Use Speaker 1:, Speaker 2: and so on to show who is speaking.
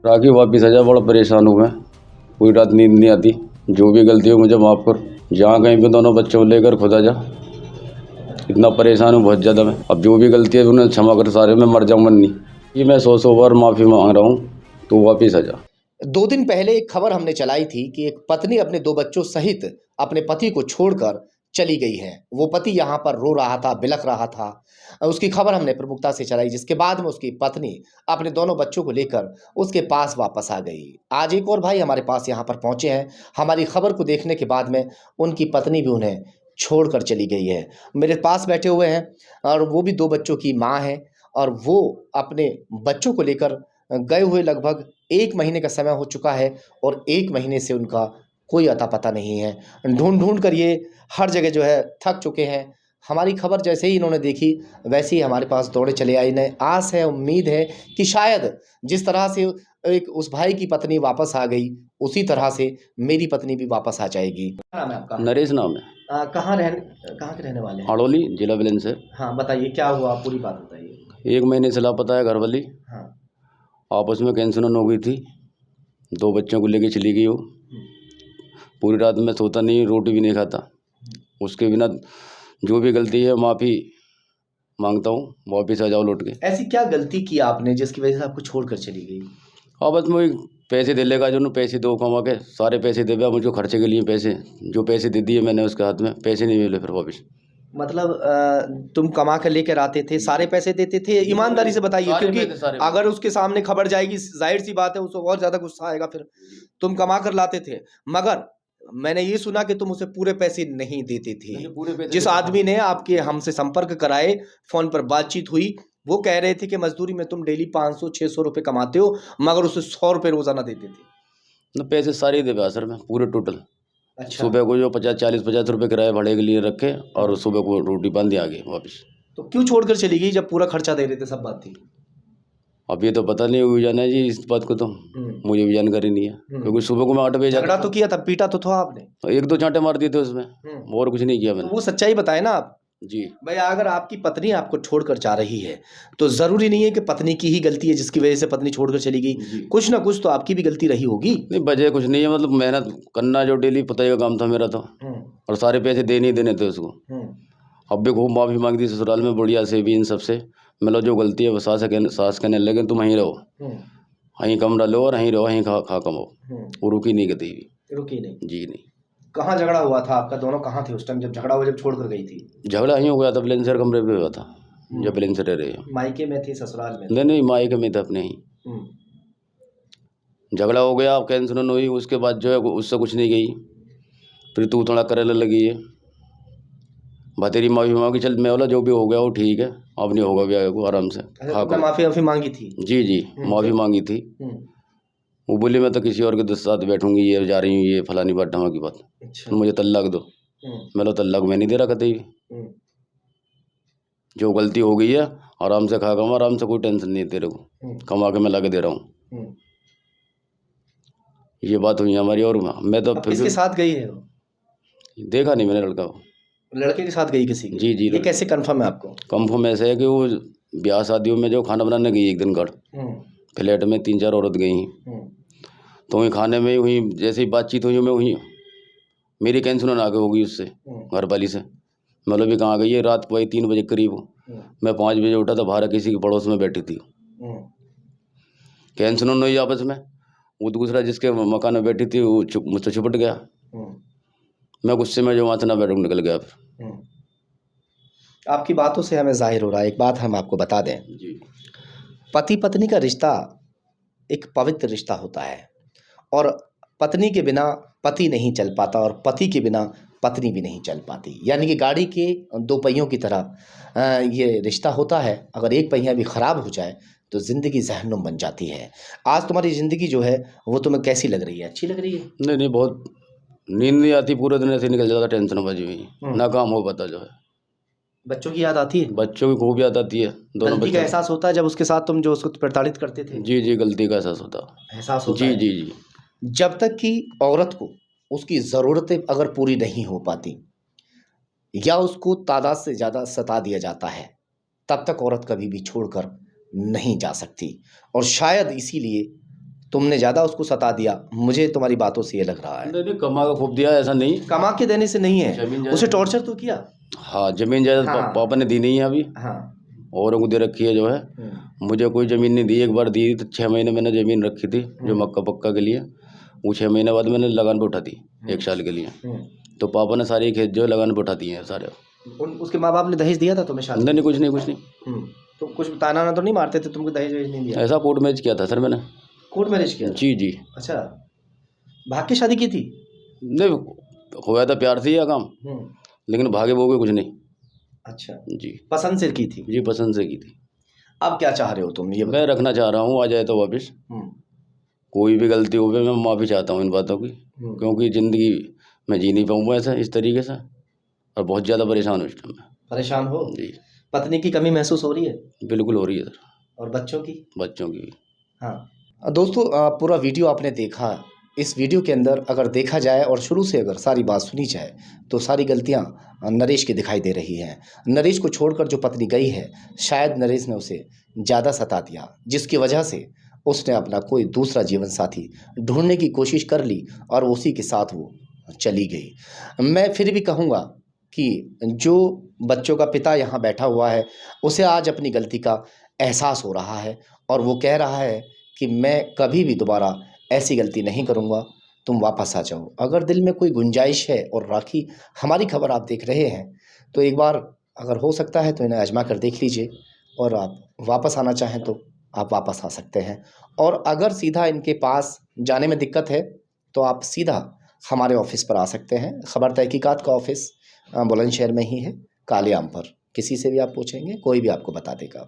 Speaker 1: राखी वापिस आ जा, बड़ा परेशान हूँ मैं। पूरी रात नींद नहीं आती। जो भी गलती हो मुझे माफ़ कर। जहाँ कहीं पे दोनों बच्चों को लेकर खुद आ जा। इतना परेशान हूँ बहुत ज़्यादा मैं। अब जो भी गलती है उन्हें क्षमा कर, सारे मैं मर जाऊँ मन नहीं। ये मैं 100 बार माफ़ी मांग रहा हूँ, तो वापिस आ जा।
Speaker 2: 2 दिन पहले एक खबर हमने चलाई थी कि एक पत्नी अपने 2 बच्चों सहित अपने पति को छोड़कर चली गई है। वो पति यहाँ पर रो रहा था, बिलख रहा था। उसकी खबर हमने प्रमुखता से चलाई, जिसके बाद में उसकी पत्नी अपने दोनों बच्चों को लेकर उसके पास वापस आ गई। आज एक और भाई हमारे पास यहाँ पर पहुँचे हैं। हमारी खबर को देखने के बाद में उनकी पत्नी भी उन्हें छोड़कर चली गई है। मेरे पास बैठे हुए हैं और वो भी 2 बच्चों की माँ है और वो अपने बच्चों को लेकर गए हुए लगभग 1 महीने का समय हो चुका है और 1 महीने से उनका कोई अता पता नहीं है। ढूँढ कर ये हर जगह जो है थक चुके हैं। हमारी खबर जैसे ही इन्होंने देखी, वैसे ही हमारे पास दौड़े चले आए। इन्हें आस है, उम्मीद है कि शायद जिस तरह से एक उस भाई की पत्नी वापस आ गई, उसी तरह से मेरी पत्नी भी वापस आ जाएगी। क्या नाम है आपका?
Speaker 1: नरेश नाम है।
Speaker 2: कहाँ के रहने वाले हैं?
Speaker 1: हड़ोली, जिला बुलंदशहर।
Speaker 2: हाँ, बताइए क्या हुआ? पूरी बात बताइए।
Speaker 1: 1 महीने से लापता है घरवाली।
Speaker 2: हाँ।
Speaker 1: आपस में कैंसर हो गई थी। 2 बच्चों को लेके चली गई वो। पूरी रात में सोता नहीं, रोटी भी नहीं खाता। उसके बिना जो भी गलती है माफ़ी मांगता हूँ, वापिस आ जाओ लौट के।
Speaker 2: ऐसी क्या गलती की आपने जिसकी वजह से आपको छोड़कर चली गई?
Speaker 1: आपस में वही पैसे दे लेगा, जो पैसे दो कमा के, सारे पैसे दे दिया मुझको खर्चे के लिए। पैसे जो पैसे दे दिए मैंने उसके हाथ में, पैसे नहीं मिले फिर वापिस।
Speaker 2: मतलब तुम कमा कर लेकर आते थे, सारे पैसे देते थे? ईमानदारी से बताइए,
Speaker 1: सारे
Speaker 2: क्योंकि
Speaker 1: पैसे, सारे
Speaker 2: अगर
Speaker 1: पैसे।
Speaker 2: उसके सामने खबर जाएगी, जाहिर सी बात है उसको और ज्यादा गुस्सा आएगा। फिर तुम कमा कर लाते थे, मगर मैंने ये सुना कि तुम उसे पूरे पैसे नहीं देते थे।
Speaker 1: मैंने पूरे पैसे
Speaker 2: जिस
Speaker 1: देता था।
Speaker 2: आदमी ने आपके हमसे संपर्क कराए, फोन पर बातचीत हुई, वो कह रहे थे कि मजदूरी में तुम डेली 500-600 रुपए कमाते हो, मगर उसे 100 रुपए रोजाना देते थे।
Speaker 1: ना पैसे सारे ही दे पाया सर मैं, पूरे टोटल।
Speaker 2: अच्छा।
Speaker 1: सुबह को जो 50-40-50 रुपये किराए भाड़े के लिए रखे, और सुबह को रोटी पानी आ गई वापिस।
Speaker 2: तो क्यों छोड़कर चली गई जब पूरा खर्चा दे रहे थे? सब बात थी।
Speaker 1: अब ये तो पता नहीं हुई जाना है जी इस बात को, तो मुझे भी जानकारी नहीं है, क्योंकि सुबह को मैं 8 बजे
Speaker 2: झगड़ा
Speaker 1: जाता
Speaker 2: तो किया था, पीटा तो था आपने?
Speaker 1: था। 1-2 चांटे मार दिए थे उसमें, और कुछ नहीं किया
Speaker 2: तो
Speaker 1: मैंने।
Speaker 2: वो सच्चाई बताए ना आप।
Speaker 1: जी।
Speaker 2: भाई अगर आपकी पत्नी आपको छोड़कर जा रही है, तो जरूरी नहीं है कि पत्नी की ही गलती है जिसकी वजह से पत्नी छोड़कर चली गई। कुछ ना कुछ तो आपकी भी गलती रही होगी।
Speaker 1: नहीं, वजह कुछ नहीं है, मतलब मेहनत करना जो डेली पता का काम था मेरा तो, और सारे पैसे देने ही देने थे उसको। अब भी खूब माफ़ी मांग दी ससुराल में, बढ़िया से भी, इन सबसे। मतलब जो गलती है वो सास कहने लगे तुम वहीं रहो, वहीं कमरा लो और वहीं रहो, वहीं खा कमाओ। वो रुकी नहीं कभी भी।
Speaker 2: रुकी नहीं?
Speaker 1: जी नहीं।
Speaker 2: कहाँ झगड़ा हुआ था आपका? दोनों कहाँ थे उस टाइम जब झगड़ा हुआ, जब छोड़कर गई थी?
Speaker 1: झगड़ा ही हो गया था, बुलंदशहर कमरे पे हुआ था, जब बुलंदशहर रह रहे हैं।
Speaker 2: मायके में थी, ससुराल में?
Speaker 1: नहीं, मायके में था अपने ही। झगड़ा हो गया, कैंसर हुई, उसके बाद जो है उससे कुछ नहीं गई। फिर तू थोड़ा करने लगी है। भतेरी माफ़ी मांगी, चल मैं बोला जो भी हो गया वो ठीक है, अब नहीं होगा भी आगे को, आराम से खा
Speaker 2: तुमने माफी मांगी थी?
Speaker 1: जी जी, माफ़ी मांगी थी। वो बोली मैं तो किसी और के साथ बैठूंगी, ये जा रही हूँ, ये फलानी बात ढमा की बात।
Speaker 2: अच्छा।
Speaker 1: तो मुझे तलाक दो। मैं बोला तलाक मैं नहीं दे रहा कतई भी। जो गलती हो गई है आराम से खा कमा, आराम से, कोई टेंशन नहीं है तेरे को, कमा के मैं ला के दे रहा हूँ। ये बात हुई हमारी, और मैं तो फिर
Speaker 2: किसके
Speaker 1: भी
Speaker 2: साथ गई है वो?
Speaker 1: देखा नहीं मैंने लड़का को।
Speaker 2: लड़के के साथ गई किसी के?
Speaker 1: जी जी।
Speaker 2: ये कैसे कंफर्म है आपको?
Speaker 1: कंफर्म ऐसे है कि वो ब्याह शादियों में जो खाना बनाने गई एक दिन घर, फ्लैट में 3-4 औरत गई, तो वहीं खाने में वहीं जैसे ही बातचीत हुई, मैं वहीं मेरी कैंसर ना आगे हो गई उससे, घर वाली से। मतलब भी कहाँ गई है, रात को 3 बजे करीब। मैं 5 बजे उठा था, बाहर किसी के पड़ोस में बैठी थी। कैंसर हुई आपस में। वो दूसरा जिसके मकान में बैठी थी वो मुझसे छुपट गया। मैं गुस्से में जो वहाँ से ना बैठूँ निकल गया फिर।
Speaker 2: आपकी बातों से हमें जाहिर हो रहा है, एक बात हम आपको बता दें,
Speaker 1: जी।
Speaker 2: पति पत्नी का रिश्ता एक पवित्र रिश्ता होता है, और पत्नी के बिना पति नहीं चल पाता, और पति के बिना पत्नी भी नहीं चल पाती। यानी कि गाड़ी के 2 पहियों की तरह ये रिश्ता होता है। अगर एक पहिया भी ख़राब हो जाए तो ज़िंदगी जहन्नुम बन जाती है। आज तुम्हारी ज़िंदगी जो है वो तुम्हें कैसी लग रही है? अच्छी लग रही है?
Speaker 1: नहीं नहीं, बहुत नींद नहीं आती, पूरे दिन ऐसे निकल जाता, टेंशन बाजी हुई ना काम हो पाता जो है।
Speaker 2: बच्चों की याद आती है?
Speaker 1: बच्चों की खूब याद आती है, दोनों
Speaker 2: गलती का
Speaker 1: बच्चों।
Speaker 2: एहसास होता है जब उसके साथ तुम जो उसको प्रताड़ित करते थे?
Speaker 1: जी जी, गलती का एहसास होता।
Speaker 2: एहसास होता
Speaker 1: जी
Speaker 2: है।
Speaker 1: जी जी।
Speaker 2: जब तक कि औरत को उसकी ज़रूरतें अगर पूरी नहीं हो पाती, या उसको तादाद से ज़्यादा सता दिया जाता है, तब तक औरत कभी भी छोड़कर नहीं जा सकती। और शायद इसीलिए तुमने ज़्यादा उसको सता दिया, मुझे तुम्हारी बातों से ये लग रहा है।
Speaker 1: नहीं कमा का खूब दिया, ऐसा नहीं।
Speaker 2: कमा के देने से नहीं है,
Speaker 1: जमीन
Speaker 2: उसे
Speaker 1: जायदाद,
Speaker 2: टॉर्चर तो किया।
Speaker 1: हाँ जमीन जायदाद
Speaker 2: हाँ।
Speaker 1: पापा ने दी नहीं है अभी,
Speaker 2: हाँ।
Speaker 1: औरों को दे रखी है जो है। मुझे कोई ज़मीन नहीं दी, एक बार दी तो 6 महीने मैंने ज़मीन रखी थी जो मक्का पक्का के लिए, वो 6 महीने बाद मैंने लगान पे उठा दी 1 साल के लिए। तो पापा ने सारे खेत जो है लगान पे उठा दिए हैं सारे।
Speaker 2: उसके माँ बाप ने दहेज दिया था तुम्हें शादी?
Speaker 1: नहीं कुछ नहीं।
Speaker 2: तो कुछ ताना ना तो नहीं मारते थे तुमको दहेज वहेज नहीं दिया?
Speaker 1: ऐसा कोर्ट मैरिज किया था सर मैंने।
Speaker 2: कोर्ट मैरिज किया?
Speaker 1: जी।
Speaker 2: अच्छा, भाग के शादी की थी?
Speaker 1: नहीं हुआ था प्यार से यह काम, लेकिन भागे वो कुछ नहीं।
Speaker 2: अच्छा
Speaker 1: जी,
Speaker 2: पसंद से की थी?
Speaker 1: जी पसंद से की थी।
Speaker 2: अब क्या चाह रहे हो तुम? ये
Speaker 1: मैं रखना चाह रहा हूँ, आ जाए तो वापस। कोई भी गलती हो गई मैं माफ़ी चाहता हूँ इन बातों की, क्योंकि ज़िंदगी में जी नहीं पाऊँगा ऐसा इस तरीके से, और बहुत ज़्यादा परेशान हूँ इस टाइम में।
Speaker 2: परेशान हो?
Speaker 1: जी।
Speaker 2: पत्नी की कमी महसूस हो रही है?
Speaker 1: बिल्कुल हो रही है सर।
Speaker 2: और बच्चों की?
Speaker 1: बच्चों की भी।
Speaker 2: हाँ दोस्तों, पूरा वीडियो आपने देखा। इस वीडियो के अंदर अगर देखा जाए और शुरू से अगर सारी बात सुनी जाए तो सारी गलतियां नरेश की दिखाई दे रही हैं। नरेश को छोड़कर जो पत्नी गई है, शायद नरेश ने उसे ज़्यादा सता दिया, जिसकी वजह से उसने अपना कोई दूसरा जीवन साथी ढूंढने की कोशिश कर ली और उसी के साथ वो चली गई। मैं फिर भी कहूँगा कि जो बच्चों का पिता यहाँ बैठा हुआ है, उसे आज अपनी गलती का एहसास हो रहा है और वो कह रहा है कि मैं कभी भी दोबारा ऐसी गलती नहीं करूँगा, तुम वापस आ जाओ। अगर दिल में कोई गुंजाइश है और राखी हमारी खबर आप देख रहे हैं तो एक बार अगर हो सकता है तो इन्हें आजमा कर देख लीजिए, और आप वापस आना चाहें तो आप वापस आ सकते हैं। और अगर सीधा इनके पास जाने में दिक्कत है तो आप सीधा हमारे ऑफिस पर आ सकते हैं। खबर तहकीकात का ऑफिस बुलंदशहर में ही है, काले आम पर। किसी से भी आप पूछेंगे, कोई भी आपको बता देगा।